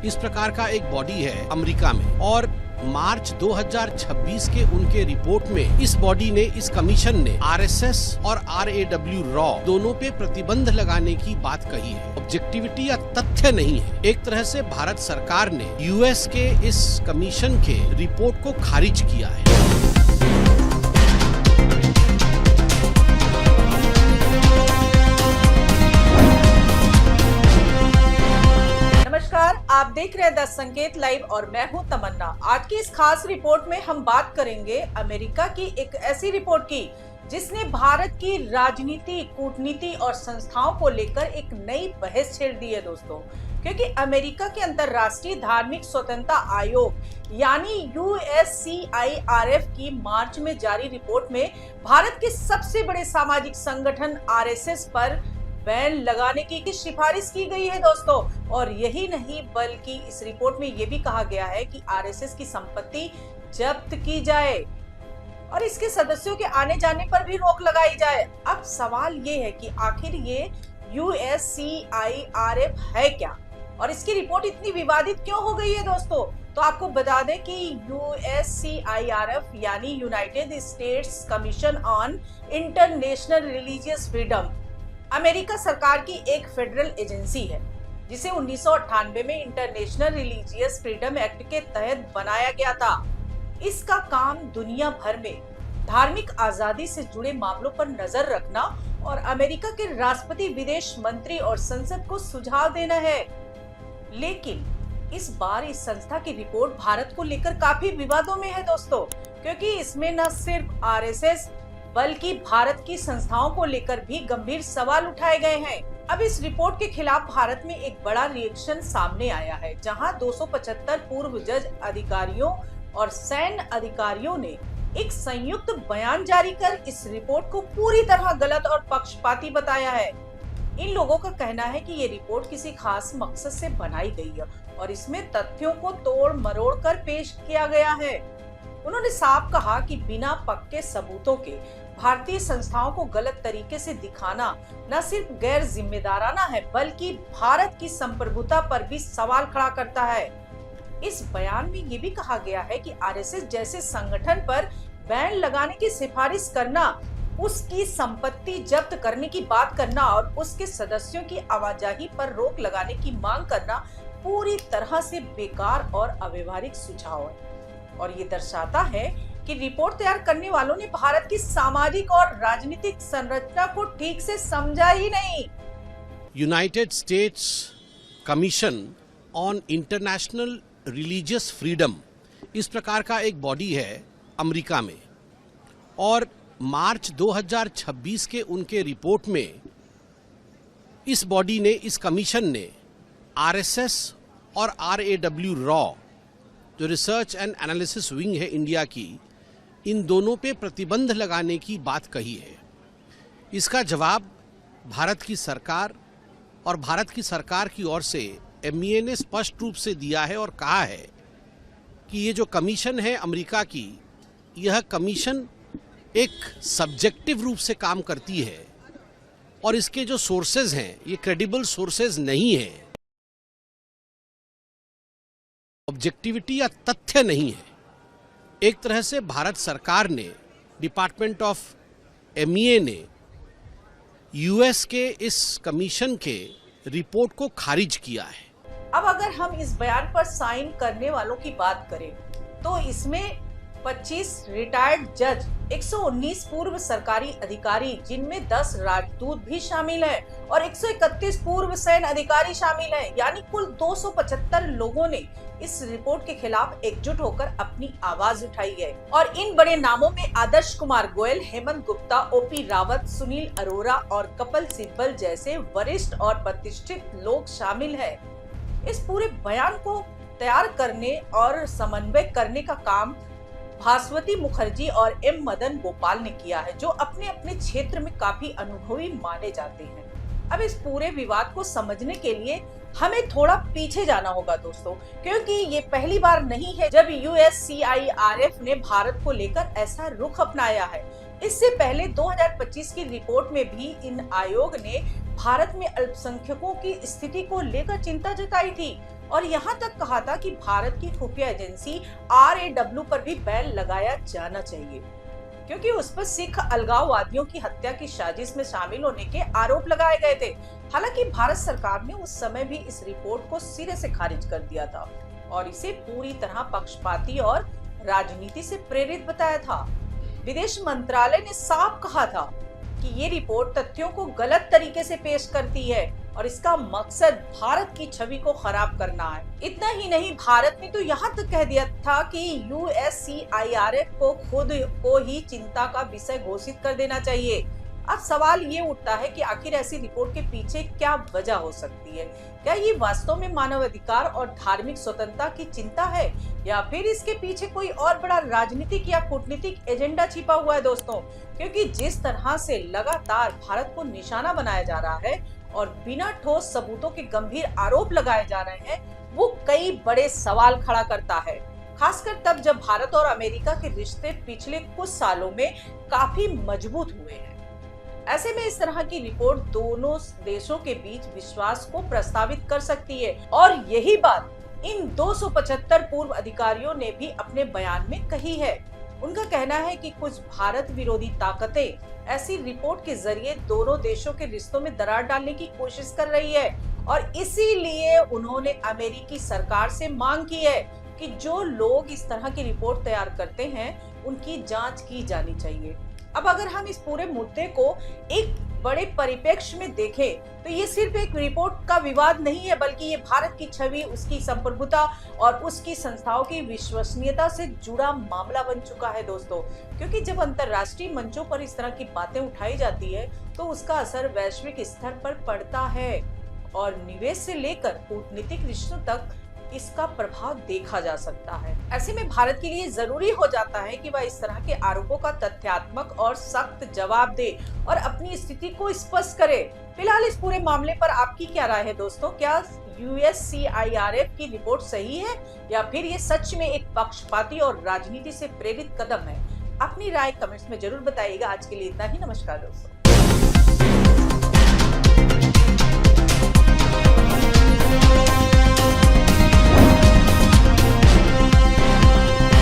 इस प्रकार का एक बॉडी है अमेरिका में, और मार्च 2026 के उनके रिपोर्ट में इस बॉडी ने, इस कमीशन ने आरएसएस और RAW रॉ दोनों पे प्रतिबंध लगाने की बात कही है। ऑब्जेक्टिविटी या तथ्य नहीं है। एक तरह से भारत सरकार ने यूएस के इस कमीशन के रिपोर्ट को खारिज किया है। आप देख रहे हैं 10 संकेत लाइव और मैं हूं तमन्ना। आज की इस खास रिपोर्ट में हम बात करेंगे अमेरिका की एक ऐसी रिपोर्ट की जिसने भारत की राजनीति, कूटनीति और संस्थाओं को लेकर एक नई बहस छेड़ दी है दोस्तों। क्योंकि अमेरिका के अंतर्राष्ट्रीय धार्मिक स्वतंत्रता आयोग यानी USCIRF की मार्च में जारी रिपोर्ट में भारत के सबसे बड़े सामाजिक संगठन RSS पर बैन लगाने की सिफारिश की गई है दोस्तों। और यही नहीं बल्कि इस रिपोर्ट में यह भी कहा गया है कि RSS की संपत्ति जब्त की जाए और इसके सदस्यों के आने जाने पर भी रोक लगाई जाए। अब सवाल ये है कि आखिर ये USCIRF है क्या और इसकी रिपोर्ट इतनी विवादित क्यों हो गई है दोस्तों। तो आपको बता दें कि USCIRF यानी United states commission on international religious freedom America सरकार की एक फेडरल एजेंसी है जिसे 1998 में इंटरनेशनल रिलीजियस फ्रीडम एक्ट के तहत बनाया गया था। इसका काम दुनिया भर में धार्मिक आजादी से जुड़े मामलों पर नजर रखना और अमेरिका के राष्ट्रपति, विदेश मंत्री और संसद को सुझाव देना है। लेकिन इस बार इस संस्था की रिपोर्ट भारत को लेकर काफी विवादों में है दोस्तों, क्योंकि इसमें न सिर्फ RSS बल्कि भारत की संस्थाओं को लेकर भी गंभीर सवाल उठाए गए हैं। अब इस रिपोर्ट के खिलाफ भारत में एक बड़ा रिएक्शन सामने आया है, जहां 275 पूर्व जज अधिकारियों और सैन्य अधिकारियों ने एक संयुक्त बयान जारी कर इस रिपोर्ट को पूरी तरह गलत और पक्षपाती बताया है। इन लोगों का कहना है कि ये रिपोर्ट किसी खास मकसद से बनाई गई है और इसमें तथ्यों को तोड़ मरोड़ कर पेश किया गया है। उन्होंने साफ कहा कि बिना पक्के सबूतों के भारतीय संस्थाओं को गलत तरीके से दिखाना न सिर्फ गैर जिम्मेदाराना है बल्कि भारत की संप्रभुता पर भी सवाल खड़ा करता है। इस बयान में ये भी कहा गया है कि RSS जैसे संगठन पर बैन लगाने की सिफारिश करना, उसकी संपत्ति जब्त करने की बात करना और उसके सदस्यों की आवाजाही पर रोक लगाने की मांग करना पूरी तरह से बेकार और अव्यवहारिक सुझाव है। और ये दर्शाता है कि रिपोर्ट तैयार करने वालों ने भारत की सामाजिक और राजनीतिक संरचना को ठीक से समझा ही नहीं। United states commission on international religious freedom इस प्रकार का एक बॉडी है अमेरिका में, और मार्च 2026 के उनके रिपोर्ट में इस बॉडी ने, इस कमीशन ने RSS और RAW रॉ जो रिसर्च एंड एनालिसिस विंग है इंडिया की, इन दोनों पे प्रतिबंध लगाने की बात कही है। इसका जवाब भारत की सरकार और भारत की सरकार की ओर से MEA ने स्पष्ट रूप से दिया है और कहा है कि ये जो कमीशन है अमेरिका की, यह कमीशन एक सब्जेक्टिव रूप से काम करती है और इसके जो सोर्सेज हैं ये क्रेडिबल सोर्सेज नहीं है। ऑब्जेक्टिविटी या तथ्य नहीं है। एक तरह से भारत सरकार ने, डिपार्टमेंट ऑफ MEA ने US के इस कमीशन के रिपोर्ट को खारिज किया है। अब अगर हम इस बयान पर साइन करने वालों की बात करें तो इसमें 25 रिटायर्ड जज, 119 पूर्व सरकारी अधिकारी जिनमें 10 राजदूत भी शामिल हैं और 131 पूर्व सैन्य अधिकारी शामिल हैं, यानी कुल 275 लोगों ने इस रिपोर्ट के खिलाफ एकजुट होकर अपनी आवाज उठाई है। और इन बड़े नामों में आदर्श कुमार गोयल, हेमंत गुप्ता, OP रावत, सुनील अरोरा और कपिल सिब्बल जैसे वरिष्ठ और प्रतिष्ठित लोग शामिल हैं। इस पूरे बयान को तैयार करने और समन्वय करने का काम भास्वती मुखर्जी और M मदन गोपाल ने किया है, जो अपने अपने क्षेत्र में काफी अनुभवी माने जाते हैं। अब इस पूरे विवाद को समझने के लिए हमें थोड़ा पीछे जाना होगा दोस्तों, क्योंकि ये पहली बार नहीं है जब USCIRF ने भारत को लेकर ऐसा रुख अपनाया है। इससे पहले 2025 की रिपोर्ट में भी इन आयोग ने भारत में अल्पसंख्यकों की स्थिति को लेकर चिंता जताई थी और यहां तक कहा था कि भारत की खुफिया एजेंसी RAW पर भी बैन लगाया जाना चाहिए, क्योंकि उस पर सिख अलगाववादियों की हत्या की साजिश में शामिल होने के आरोप लगाए गए थे। हालांकि भारत सरकार ने उस समय भी इस रिपोर्ट को सिरे से खारिज कर दिया था और इसे पूरी तरह पक्षपाती और राजनीति से प्रेरित बताया था। विदेश मंत्रालय ने साफ कहा था कि ये रिपोर्ट तथ्यों को गलत तरीके से पेश करती है और इसका मकसद भारत की छवि को खराब करना है। इतना ही नहीं, भारत ने तो यहाँ तक कह दिया था कि USCIRF को खुद को ही चिंता का विषय घोषित कर देना चाहिए। अब सवाल ये उठता है कि आखिर ऐसी रिपोर्ट के पीछे क्या वजह हो सकती है? क्या ये वास्तव में मानवाधिकार और धार्मिक स्वतंत्रता की चिंता है, या फिर इसके पीछे कोई और बड़ा राजनीतिक या कूटनीतिक एजेंडा छिपा हुआ है दोस्तों? क्योंकि जिस तरह से लगातार भारत को निशाना बनाया जा रहा है और बिना ठोस सबूतों के गंभीर आरोप लगाए जा रहे हैं, वो कई बड़े सवाल खड़ा करता है, खासकर तब जब भारत और अमेरिका के रिश्ते पिछले कुछ सालों में काफी मजबूत हुए हैं। ऐसे में इस तरह की रिपोर्ट दोनों देशों के बीच विश्वास को प्रस्तावित कर सकती है और यही बात इन 275 पूर्व अधिकारियों ने भी अपने बयान में कही है। उनका कहना है कि कुछ भारत विरोधी ताकतें ऐसी रिपोर्ट के जरिए दोनों देशों के रिश्तों में दरार डालने की कोशिश कर रही है और इसीलिए उन्होंने अमेरिकी सरकार से मांग की है कि जो लोग इस तरह की रिपोर्ट तैयार करते हैं उनकी जांच की जानी चाहिए। अब अगर हम इस पूरे मुद्दे को एक बड़े परिप्रेक्ष्य में देखें तो ये सिर्फ एक रिपोर्ट का विवाद नहीं है, बल्कि ये भारत की छवि, उसकी संप्रभुता और उसकी संस्थाओं की विश्वसनीयता से जुड़ा मामला बन चुका है दोस्तों। क्योंकि जब अंतर्राष्ट्रीय मंचों पर इस तरह की बातें उठाई जाती है तो उसका असर वैश्विक स्तर पर पड़ता है और निवेश से लेकर कूटनीतिक रिश्तों तक इसका प्रभाव देखा जा सकता है। ऐसे में भारत के लिए जरूरी हो जाता है कि वह इस तरह के आरोपों का तथ्यात्मक और सख्त जवाब दे और अपनी स्थिति को स्पष्ट करे। फिलहाल इस पूरे मामले पर आपकी क्या राय है दोस्तों? क्या USCIRF की रिपोर्ट सही है या फिर ये सच में एक पक्षपाती और राजनीति से प्रेरित कदम है? अपनी राय कमेंट्स में जरूर बताइएगा। आज के लिए इतना ही। नमस्कार दोस्तों।